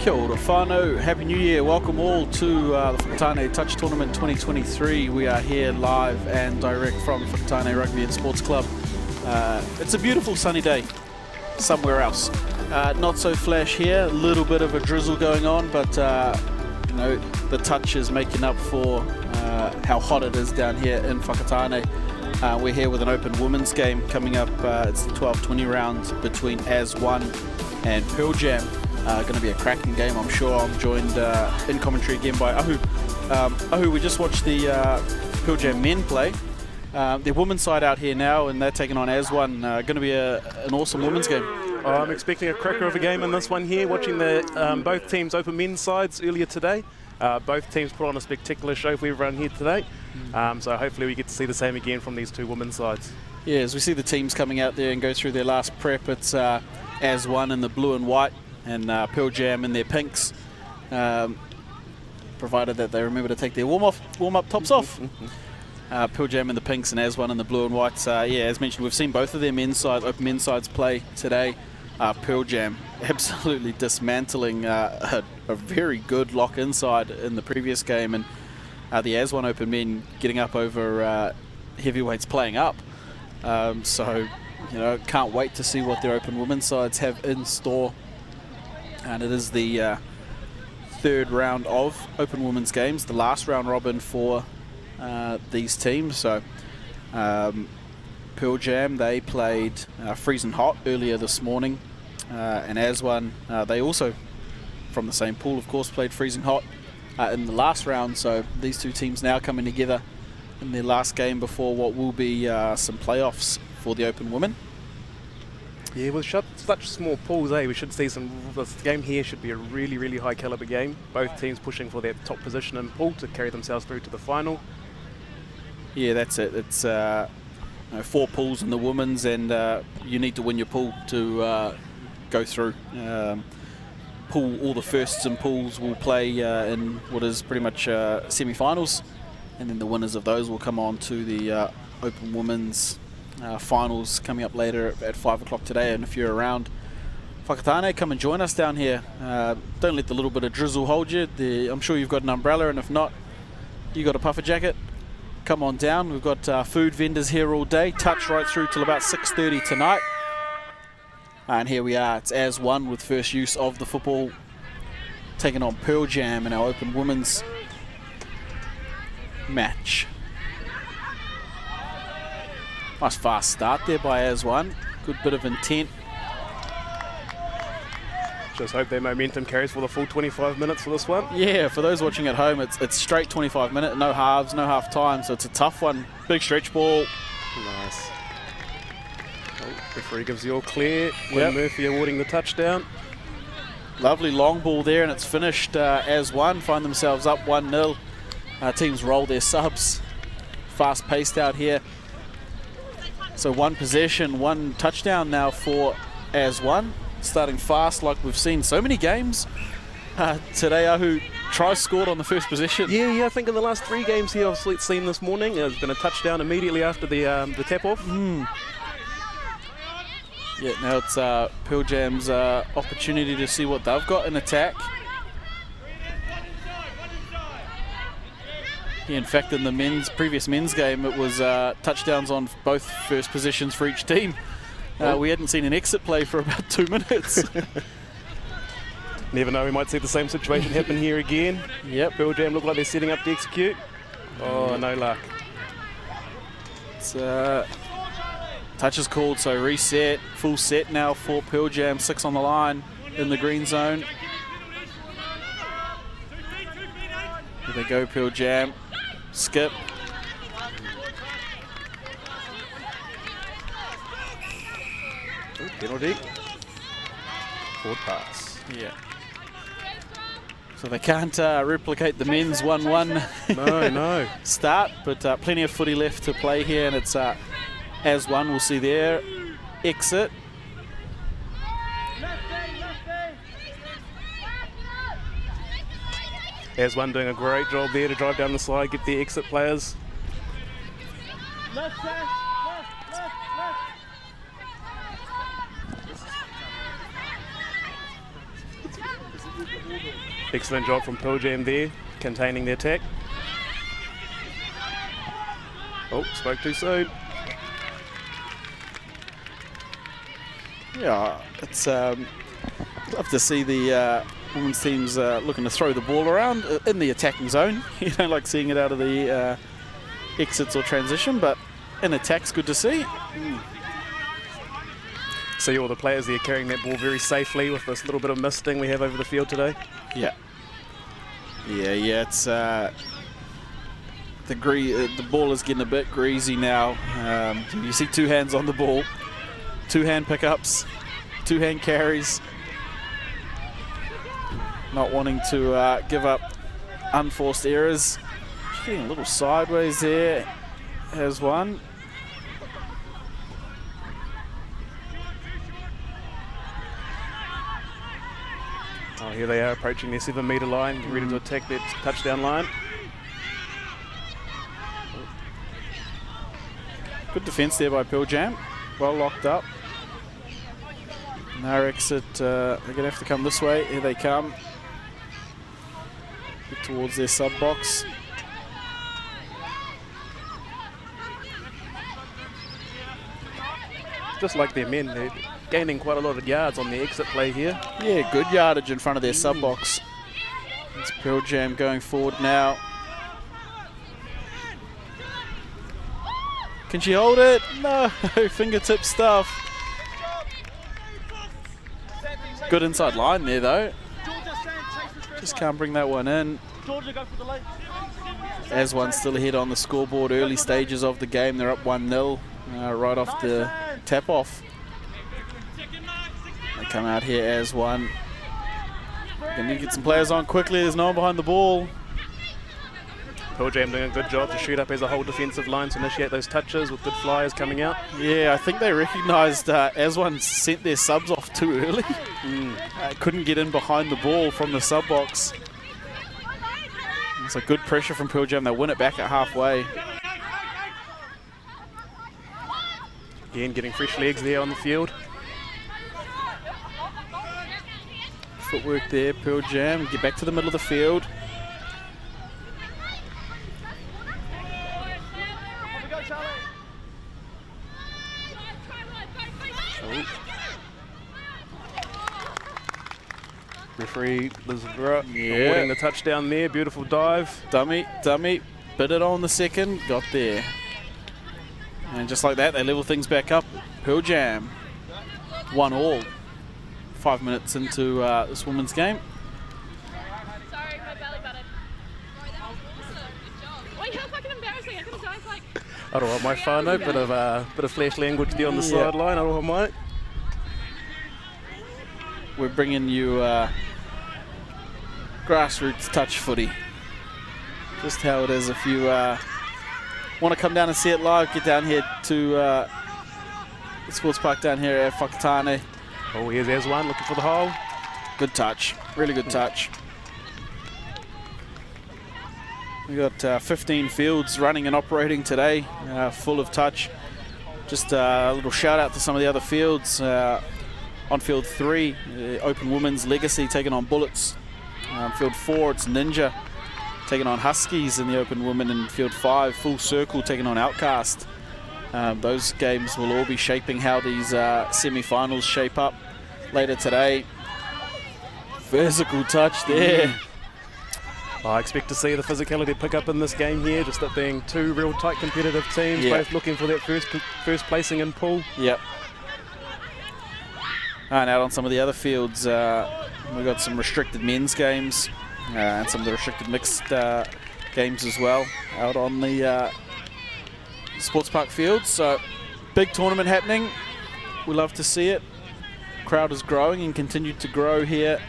Kia ora whānau, Happy New Year, welcome all to the Whakatane Touch Tournament 2023. We are here live and direct from Whakatane Rugby and Sports Club. It's a beautiful sunny day somewhere else. Not so flash here, a little bit of a drizzle going on, but you know, the touch is making up for how hot it is down here in Whakatane. We're here with an open women's game coming up. It's the 12-20 round between AZ1 and Pearl Jam. Going to be a cracking game, I'm sure. I'm joined in commentary again by Ahu. Ahu, we just watched the Pearl Jam men play. The women's side out here now, and they're taking on AZ1. Going to be an awesome women's game. I'm expecting a cracker of a game in this one here. Watching the both teams open men's sides earlier today. Both teams put on a spectacular show for everyone here today. So hopefully we get to see the same again from these two women's sides. Yeah, as we see the teams coming out there and go through their last prep, it's AZ1 in the blue and white, and Pearl Jam in their pinks, provided that they remember to take their warm-up tops off. Pearl Jam in the pinks and AZ1 in the blue and whites. Yeah, as mentioned, we've seen both of their men's sides, open men's sides play today. Pearl Jam absolutely dismantling a very good lock inside in the previous game, and the AZ1 open men getting up over heavyweights playing up. So, you know, can't wait to see what their open women's sides have in store. And it is the third round of open women's games, the last round robin for these teams. So Pearl Jam, they played freezing hot earlier this morning, and AZ1, they also, from the same pool of course, played freezing hot in the last round. So these two teams now coming together in their last game before what will be some playoffs for the open women. Yeah, with such small pools, we should see some. This game here should be a really, really high caliber game. Both teams pushing for their top position in pool to carry themselves through to the final. Yeah, that's it. It's 4 pools in the women's, and you need to win your pool to go through. All the firsts in pools will play in what is pretty much semi-finals, and then the winners of those will come on to the open women's finals coming up later at 5 o'clock today. And if you're around Whakatane, come and join us down here. Don't let the little bit of drizzle hold you. I'm sure you've got an umbrella, and if not, you got a puffer jacket. Come on down. We've got food vendors here all day. Touch right through till about 6:30 tonight. And here we are. It's AZ1 with first use of the football, taking on Pearl Jam in our open women's match. Nice fast start there by AZ1. Good bit of intent. Just hope their momentum carries for the full 25 minutes for this one. Yeah, for those watching at home, it's straight 25 minutes, no halves, no half time, so it's a tough one. Big stretch ball. Nice. Oh, referee gives the all clear. Yep. Murphy awarding the touchdown. Lovely long ball there, and it's finished. AZ1 find themselves up 1-0. Teams roll their subs. Fast paced out here. So 1 possession, 1 touchdown now for AZ1. Starting fast like we've seen so many games. Today, Ahu, try scored on the first possession. Yeah, I think in the last 3 games here I've seen this morning, there's been a touchdown immediately after the tap-off. Yeah, now it's Pearl Jam's opportunity to see what they've got in attack. Yeah, in fact, in the previous men's game, it was touchdowns on both first positions for each team. We hadn't seen an exit play for about 2 minutes. Never know, we might see the same situation happen here again. Yep. Pearl Jam look like they're setting up to execute. Oh, no luck. It's, touch is called, so reset. Full set now for Pearl Jam. 6 on the line in the green zone. Here they go, Pearl Jam. Skip. Penalty. Forward pass. Yeah. So they can't replicate the men's 1-1 no. start, but plenty of footy left to play here, and it's AZ1. We'll see their exit. AZ1 doing a great job there to drive down the side, get the exit players. Excellent job from Pearl Jam there, containing the attack. Oh, spoke too soon. Yeah, it's love to see the women's teams looking to throw the ball around in the attacking zone. You don't like seeing it out of the exits or transition, but in attack's good to see. See all the players there carrying that ball very safely with this little bit of misting we have over the field today. Yeah. It's the ball is getting a bit greasy now. You see 2 hands on the ball, 2 hand pickups, 2 hand carries. Not wanting to give up unforced errors. Just getting a little sideways there. Has one. Oh, here they are approaching their 7-metre line, ready to attack that touchdown line. Good defence there by Pearl Jam. Well locked up. Now exit, they're going to have to come this way. Here they come. Get towards their sub box. Just like their men, they're gaining quite a lot of yards on the exit play here. Yeah, good yardage in front of their sub box. It's Pearl Jam going forward now. Can she hold it? No, fingertip stuff. Good inside line there though. Just can't bring that one in. AZ1 still ahead on the scoreboard. Early stages of the game, they're up 1-0 right off the tap off. They come out here AZ1. They need to get some players on quickly. There's no one behind the ball. Pearl Jam doing a good job to shoot up as a whole defensive line to initiate those touches with good flyers coming out. Yeah, I think they recognised AZ1 sent their subs off too early. Couldn't get in behind the ball from the sub box. It's a good pressure from Pearl Jam. They win it back at halfway. Again, getting fresh legs there on the field. Footwork there, Pearl Jam. Get back to the middle of the field. Referee Elizabeth awarding the touchdown there. Beautiful dive. Dummy. Bit it on the second. Got there. And just like that, they level things back up. Pearl Jam 1-1. 5 minutes into this women's game. Sorry, my belly button. Roy, that was awesome. Good job. Wait, how fucking embarrassing. I could have dived like... I don't want my whānau, bit of flash language there on the sideline. I don't want mine. We're bringing you grassroots touch footy. Just how it is. If you want to come down and see it live, get down here to the sports park down here at Whakatane. Oh, here's AZ1 looking for the hole. Good touch. Really good touch. We got 15 fields running and operating today, full of touch. Just a little shout out to some of the other fields. On field 3, Open Women's Legacy taking on Bullets. Field 4, it's Ninja taking on Huskies in the Open Women. And field 5, Full Circle taking on Outcast. Those games will all be shaping how these semi-finals shape up later today. Physical touch there. I expect to see the physicality pick up in this game here, just it being 2 real tight competitive teams, both looking for that first placing in pool. Yep. And out on some of the other fields, we've got some restricted men's games and some of the restricted mixed games as well out on the sports park fields. So big tournament happening. We love to see it. Crowd is growing and continued to grow here.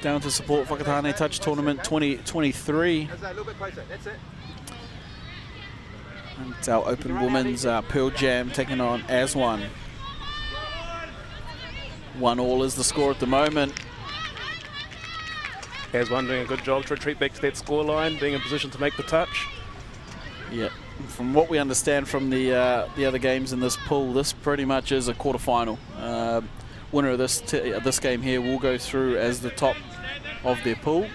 Down to support Whakatane Touch Tournament 2023. And it's our Open Women's Pearl Jam taking on AZ1. 1-1 is the score at the moment. AZ1 doing a good job to retreat back to that scoreline, being in position to make the touch. Yeah, from what we understand from the other games in this pool, this pretty much is a quarterfinal. winner of this game here will go through as the top of their pool.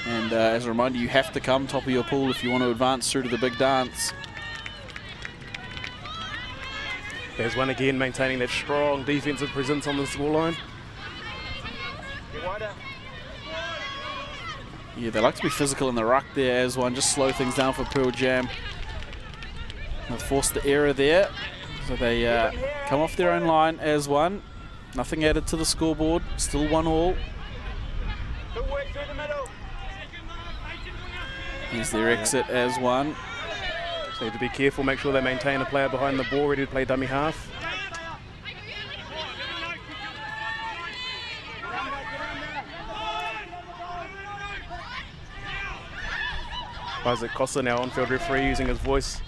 And as a reminder, you have to come top of your pool if you want to advance through to the big dance. There's one again maintaining that strong defensive presence on the scoreline. Yeah, they like to be physical in the ruck there, AZ1, just slow things down for Pearl Jam. They'll force the error there, so they come off their own line, AZ1. Nothing added to the scoreboard, still 1-1. Here's their exit, AZ1. So need to be careful, make sure they maintain a player behind the ball, ready to play dummy half. Cossey now on-field referee using his voice.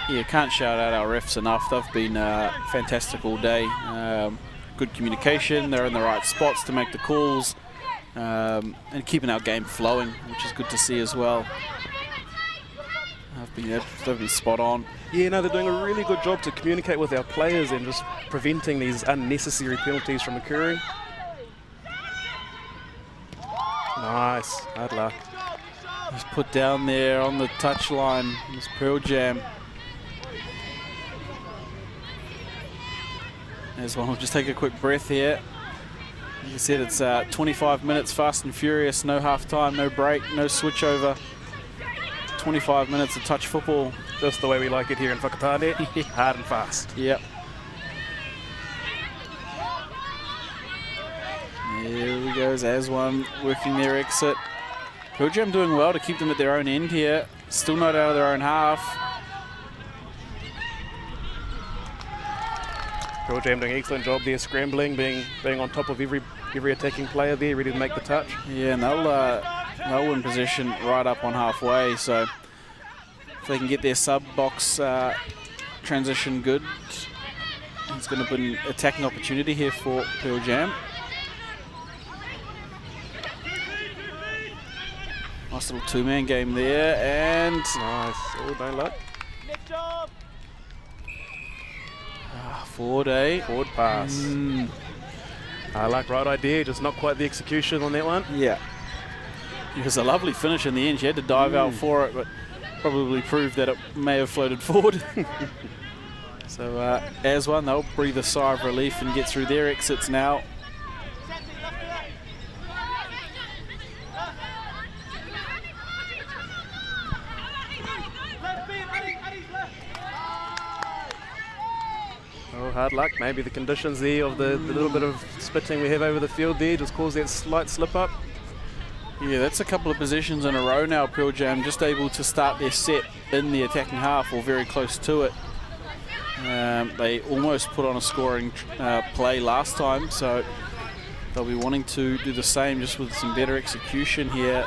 Yeah, can't shout out our refs enough. They've been fantastic all day. Good communication, they're in the right spots to make the calls, and keeping our game flowing, which is good to see as well. They've been spot on. Yeah, no, they're doing a really good job to communicate with our players and just preventing these unnecessary penalties from occurring. Nice, hard luck. He's put down there on the touchline. It's Pearl Jam. AZ1 will just take a quick breath here. Like I said, it's 25 minutes fast and furious, no half time, no break, no switch over. 25 minutes of touch football. Just the way we like it here in Whakatane, hard and fast. Yep. Here we go, AZ1 working their exit. Pearl Jam doing well to keep them at their own end here. Still not out of their own half. Pearl Jam doing an excellent job there, scrambling, being on top of every attacking player there, ready to make the touch. Yeah, and they'll win possession right up on halfway. So if they can get their sub box transition good, it's going to be an attacking opportunity here for Pearl Jam. Nice little two-man game there, and nice. Oh, no luck. Forward pass. I like right idea, just not quite the execution on that one. Yeah. It was a lovely finish in the end. She had to dive out for it, but probably proved that it may have floated forward. So AZ1, they'll breathe a sigh of relief and get through their exits now. Oh, hard luck. Maybe the conditions there of the little bit of spitting we have over the field there just caused that slight slip up. Yeah, that's a couple of possessions in a row now. Pearl Jam just able to start their set in the attacking half or very close to it. They almost put on a scoring play last time, so they'll be wanting to do the same just with some better execution here.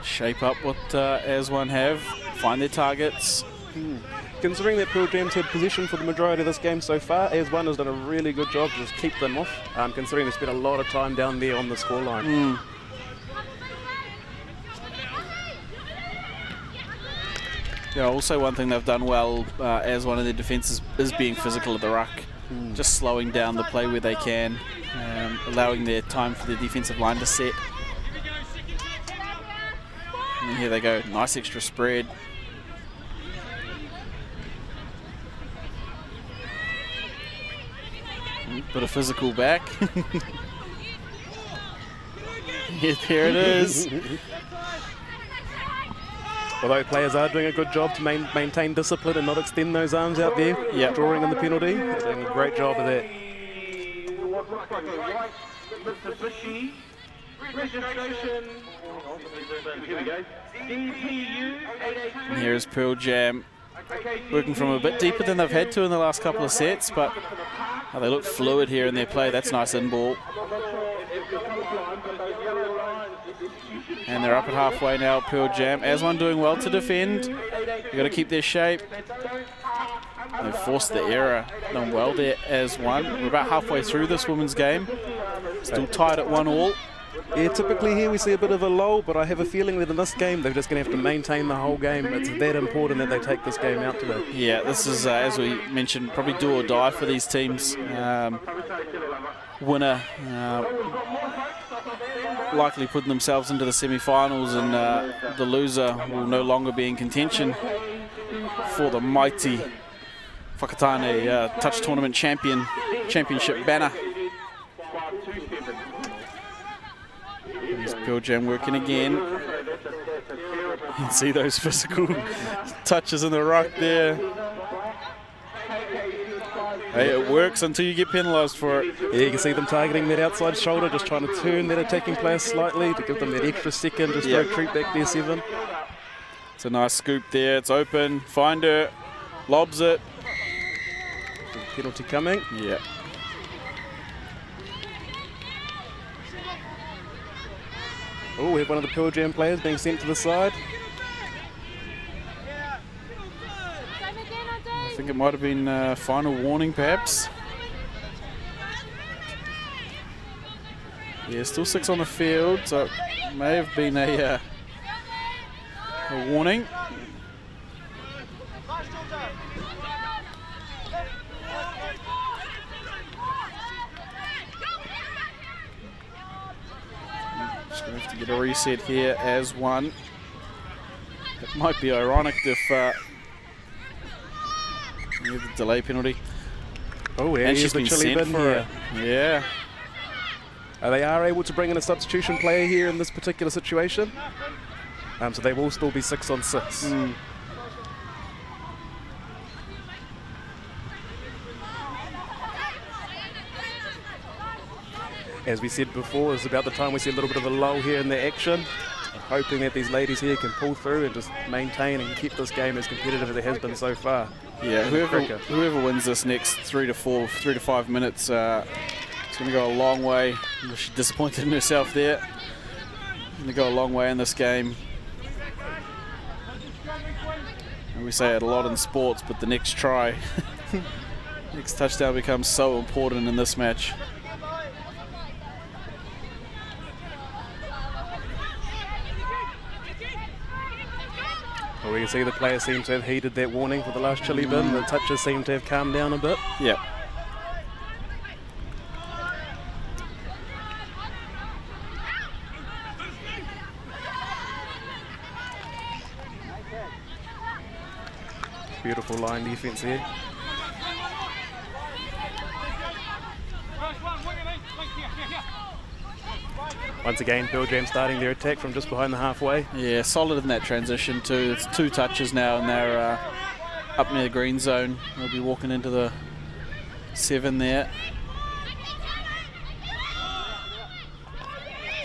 Shape up what AZ1 have, find their targets. Considering that Pearl Jam's had possession for the majority of this game so far, AZ1 has done a really good job to just keep them off, considering they spent a lot of time down there on the scoreline. Yeah, also one thing they've done well as one of their defences is being physical at the ruck, just slowing down the play where they can, allowing their time for the defensive line to set. And here they go, nice extra spread. Bit of physical back. Yeah, there it is. Although players are doing a good job to maintain discipline and not extend those arms out there, drawing in the penalty. They're doing a great job of that. And here's Pearl Jam working from a bit deeper than they've had to in the last couple of sets, but they look fluid here in their play. That's nice in ball. And they're up at halfway now, Pearl Jam. AZ1 doing well to defend. They've got to keep their shape. They've forced the error. Done well there, AZ1. We're about halfway through this women's game. Still tied at 1-1. Yeah, typically here we see a bit of a lull, but I have a feeling that in this game they're just going to have to maintain the whole game. It's that important that they take this game out today. Yeah, this is, as we mentioned, probably do or die for these teams. Winner likely putting themselves into the semi-finals, and the loser will no longer be in contention for the mighty Whakatane Touch Tournament Championship banner. There's Pearl Jam working again. You can see those physical touches in the ruck there. Hey, it works until you get penalised for it. Yeah, you can see them targeting that outside shoulder, just trying to turn that attacking player slightly to give them that extra second, just no treat back there, 7. It's a nice scoop there, it's open, find her, lobs it. Penalty coming. Yeah. Oh, we have one of the Pearl Jam players being sent to the side. I think it might have been final warning, perhaps. Yeah, still 6 on the field, so it may have been a warning. Just going to have to get a reset here as one. It might be ironic if the delay penalty. Oh, yeah, and she's been sent for it. Yeah. They are able to bring in a substitution player here in this particular situation. So they will still be 6 on 6. As we said before, it's about the time we see a little bit of a lull here in the action. I'm hoping that these ladies here can pull through and just maintain and keep this game as competitive as it has been so far. Yeah, whoever wins this next 3 to 5 minutes, it's going to go a long way. She's disappointed in herself there. Going to go a long way in this game. And we say it a lot in sports, but the next try, next touchdown becomes so important in this match. Well, we can see the players seem to have heeded that warning for the last chili bin. The touches seem to have calmed down a bit. Yeah. Beautiful line defense here. Once again, Pearl Jam starting their attack from just behind the halfway. Yeah, solid in that transition too. It's 2 touches now, and they're up near the green zone. They'll be walking into the 7 there.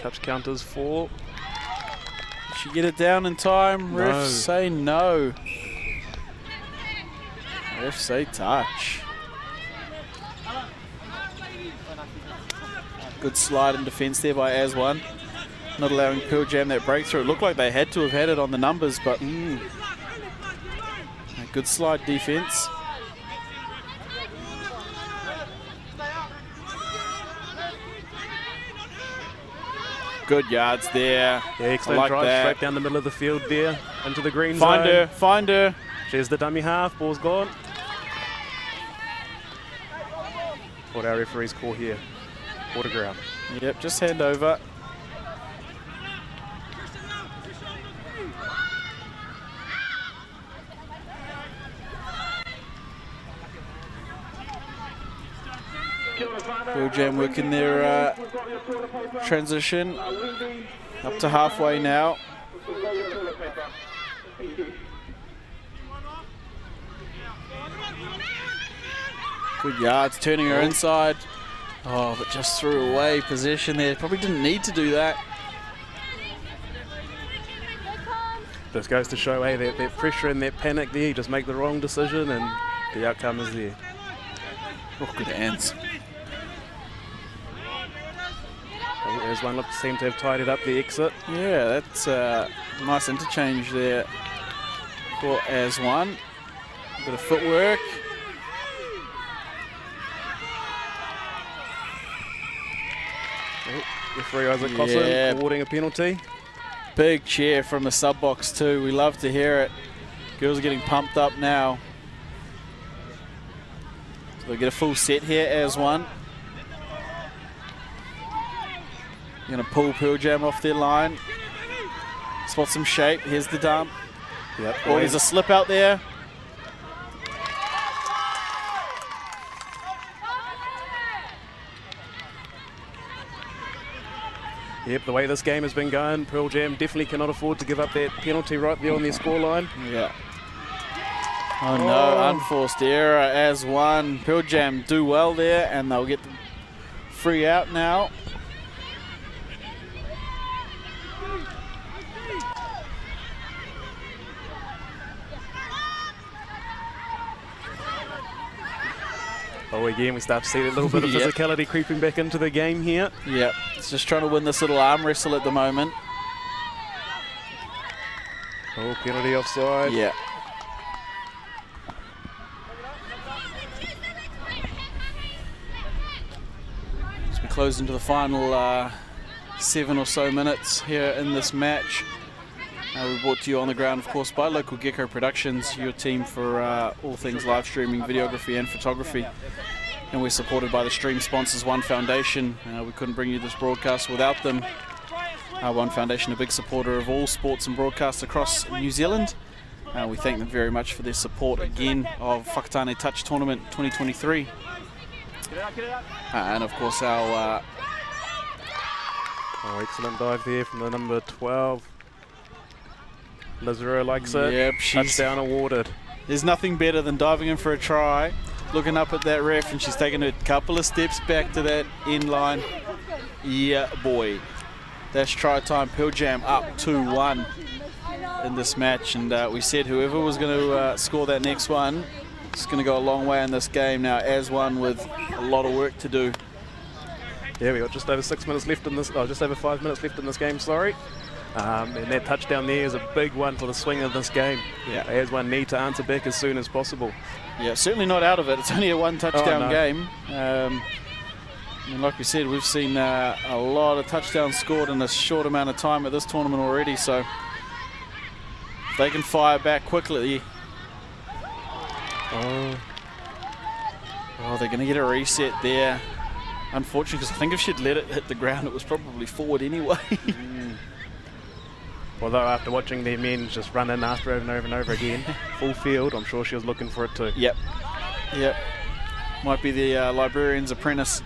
Touch counters 4. Did she get it down in time? No. Refs say no. Refs say touch. Good slide in defence there by AZ1. Not allowing Pearl Jam that breakthrough. It looked like they had to have had it on the numbers, but a good slide defence. Good yards there. Yeah, excellent like drive that. straight down the middle of the field there into the green Find zone. find her. There's the dummy half, ball's gone. What our referees call here? Quarter ground. Yep, just hand over. Pearl Jam working their transition up to halfway now. Good yards, turning her inside. Oh, but just threw away possession there. Probably didn't need to do that. This goes to show, hey, that pressure and that panic there, you just make the wrong decision and the outcome is there. Oh, good hands. There's one that seemed to have tidied up the exit. Yeah, that's a nice interchange there for AZ1. Bit of footwork. referee Isaac Cossey awarding a penalty. Big cheer from the sub box too. We love to hear it. Girls are getting pumped up now. So they get a full set here, AZ1. Going to pull Pearl Jam off their line. Spot some shape. Here's the dump. Yep. Oh, there's a slip out there. Yep, the way this game has been going, Pearl Jam definitely cannot afford to give up that penalty right there on their scoreline. Yeah. Oh no, unforced error, AZ1. Pearl Jam do well there, and they'll get the free out now. Oh, again, we start to see a little bit of physicality creeping back into the game here. Yep, it's just trying to win this little arm wrestle at the moment. Oh, penalty offside. Yeah. As we close into the final 7 or so minutes here in this match. We're brought to you on the ground, of course, by local Gecko Productions, your team for all things live streaming, videography and photography. And we're supported by the stream sponsors, One Foundation. We couldn't bring you this broadcast without them. One Foundation, a big supporter of all sports and broadcasts across New Zealand. We thank them very much for their support again of Whakatane Touch Tournament 2023. And of course our... oh, excellent dive there from the number 12. Lazaro likes it. Yep, touchdown awarded. There's nothing better than diving in for a try, looking up at that ref, and she's taking a couple of steps back to that end line. Yeah, boy. That's try time. Pearl Jam up 2-1 in this match, and we said whoever was going to score that next one is going to go a long way in this game. Now, AZ1 with a lot of work to do. Yeah, we got just over 6 minutes left in this. Oh, just over 5 minutes left in this game. Sorry. And that touchdown there is a big one for the swing of this game. Yeah. AZ1 need to answer back as soon as possible. Yeah, certainly not out of it. It's only a one touchdown game. And like we said, we've seen a lot of touchdowns scored in a short amount of time at this tournament already. So if they can fire back quickly. Oh, they're going to get a reset there. Unfortunately, because I think if she'd let it hit the ground, it was probably forward anyway. Although after watching their men just run in after over and over and over again, full field, I'm sure she was looking for it too. Yep. Yep. Might be the librarian's apprentice.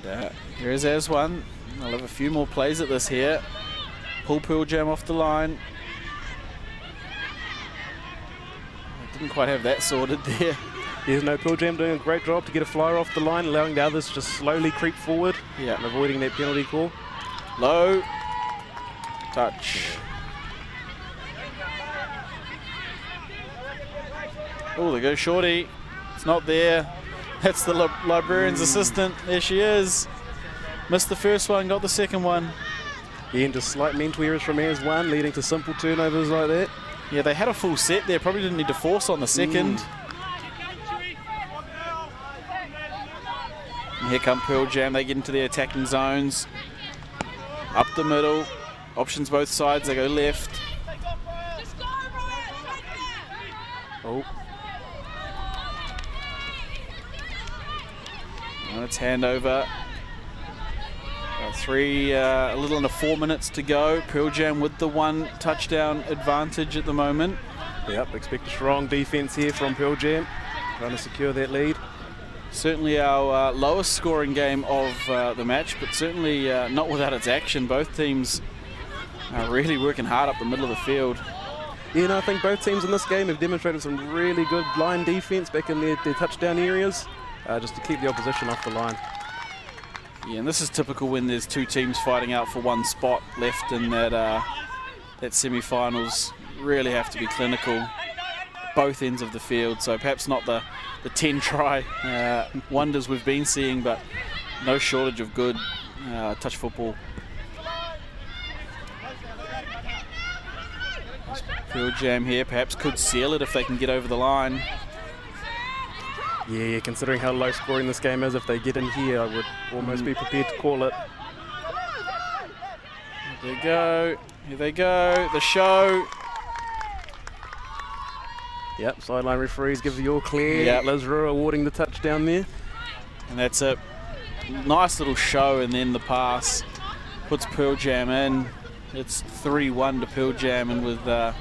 Here is AZ1. I'll have a few more plays at this here. Pull Pearl Jam off the line. I didn't quite have that sorted there. There's no Pearl Jam doing a great job to get a flyer off the line, allowing the others to just slowly creep forward and avoiding that penalty call. Low. Touch. Oh, there goes Shorty. It's not there. That's the librarian's assistant. There she is. Missed the first one, got the second one. Yeah, and just slight mental errors from AZ1, leading to simple turnovers like that. Yeah, they had a full set there. Probably didn't need to force on the second. And here come Pearl Jam. They get into their attacking zones. Up the middle. Options both sides. They go left. Oh. And it's handover. A little under 4 minutes to go. Pearl Jam with the one touchdown advantage at the moment. Yep, expect a strong defense here from Pearl Jam, trying to secure that lead. Certainly our lowest scoring game of the match, but certainly not without its action. Both teams are really working hard up the middle of the field. Yeah, no, I think both teams in this game have demonstrated some really good line defense back in their touchdown areas, just to keep the opposition off the line. Yeah, and this is typical when there's two teams fighting out for one spot left in that semi-finals. Really have to be clinical at both ends of the field. So perhaps not the 10-try wonders we've been seeing, but no shortage of good touch football. Pearl Jam here perhaps could seal it if they can get over the line. Yeah, considering how low scoring this game is, if they get in here, I would almost be prepared to call it. Here they go. Here they go. The show. Yep, sideline referees give you all clear. Yep. Liz Rua awarding the touchdown there. And that's a nice little show, and then the pass puts Pearl Jam in. It's 3-1 to Pearl Jam, and with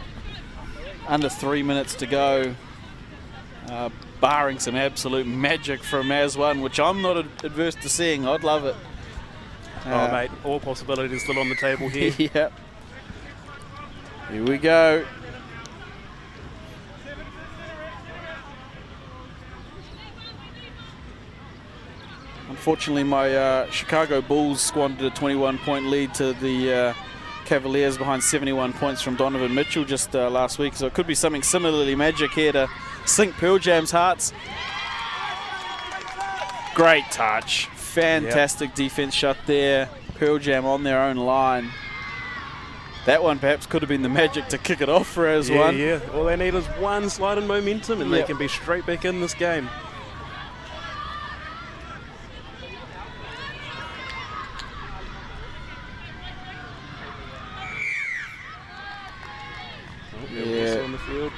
under 3 minutes to go, barring some absolute magic from AZ1, which I'm not adverse to seeing. I'd love it. Oh, mate, all possibilities still on the table here. Yep. Here we go. Unfortunately, my Chicago Bulls squandered a 21-point lead to the Cavaliers behind 71 points from Donovan Mitchell just last week. So it could be something similarly magic here to sink Pearl Jam's hearts. Great touch. Fantastic defense shot there. Pearl Jam on their own line. That one perhaps could have been the magic to kick it off for AZ1. Yeah. All they need is one slide in momentum and they can be straight back in this game. On the field.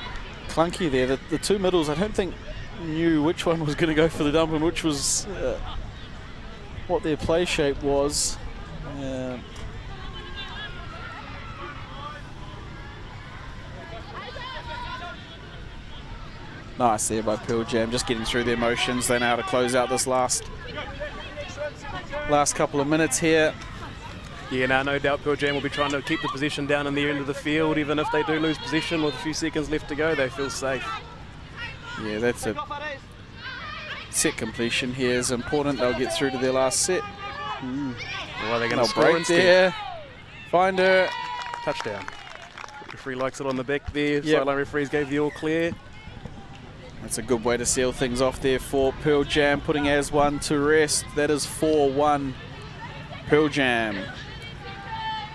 Clunky there. The two middles, I don't think knew which one was going to go for the dump and which was what their play shape was. Nice there by Pearl Jam, just getting through their motions. They know how to close out this last couple of minutes here. Yeah, no doubt Pearl Jam will be trying to keep the possession down in the end of the field. Even if they do lose possession with a few seconds left to go, they feel safe. Yeah, that's a set completion here is important. They'll get through to their last set. Well, they're going to score instead. There. Find her. Touchdown. Referee likes it on the back there. Yep. Sideline referees gave the all clear. That's a good way to seal things off there for Pearl Jam, putting AZ1 to rest. That is 4-1 Pearl Jam.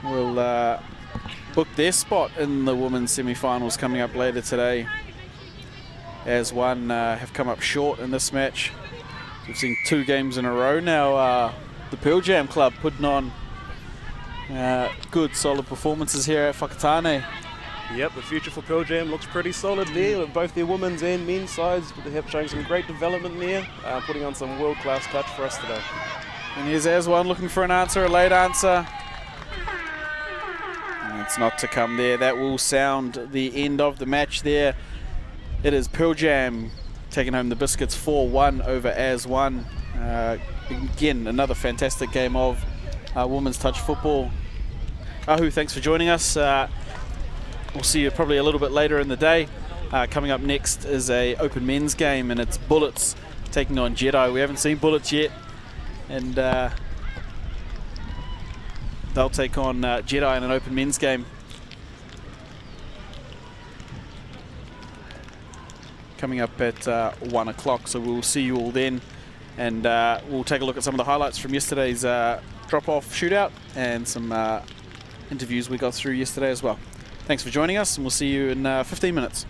Will book their spot in the women's semi-finals coming up later today. AZ1 have come up short in this match. We've seen 2 games in a row now. The Pearl Jam club putting on good solid performances here at Whakatane. Yep, the future for Pearl Jam looks pretty solid there with both their women's and men's sides. They have shown some great development there, putting on some world-class touch for us today. And here's AZ1 looking for an answer, a late answer. And it's not to come there. That will sound the end of the match there. It is Pearl Jam taking home the biscuits 4-1 over AZ1. Again, another fantastic game of women's touch football. Ahu, thanks for joining us. We'll see you probably a little bit later in the day. Coming up next is a open men's game, and it's Bullets taking on Jedi. We haven't seen Bullets yet, and they'll take on Jedi in an open men's game. Coming up at 1 o'clock, so we'll see you all then, and we'll take a look at some of the highlights from yesterday's drop-off shootout and some interviews we got through yesterday as well. Thanks for joining us, and we'll see you in 15 minutes.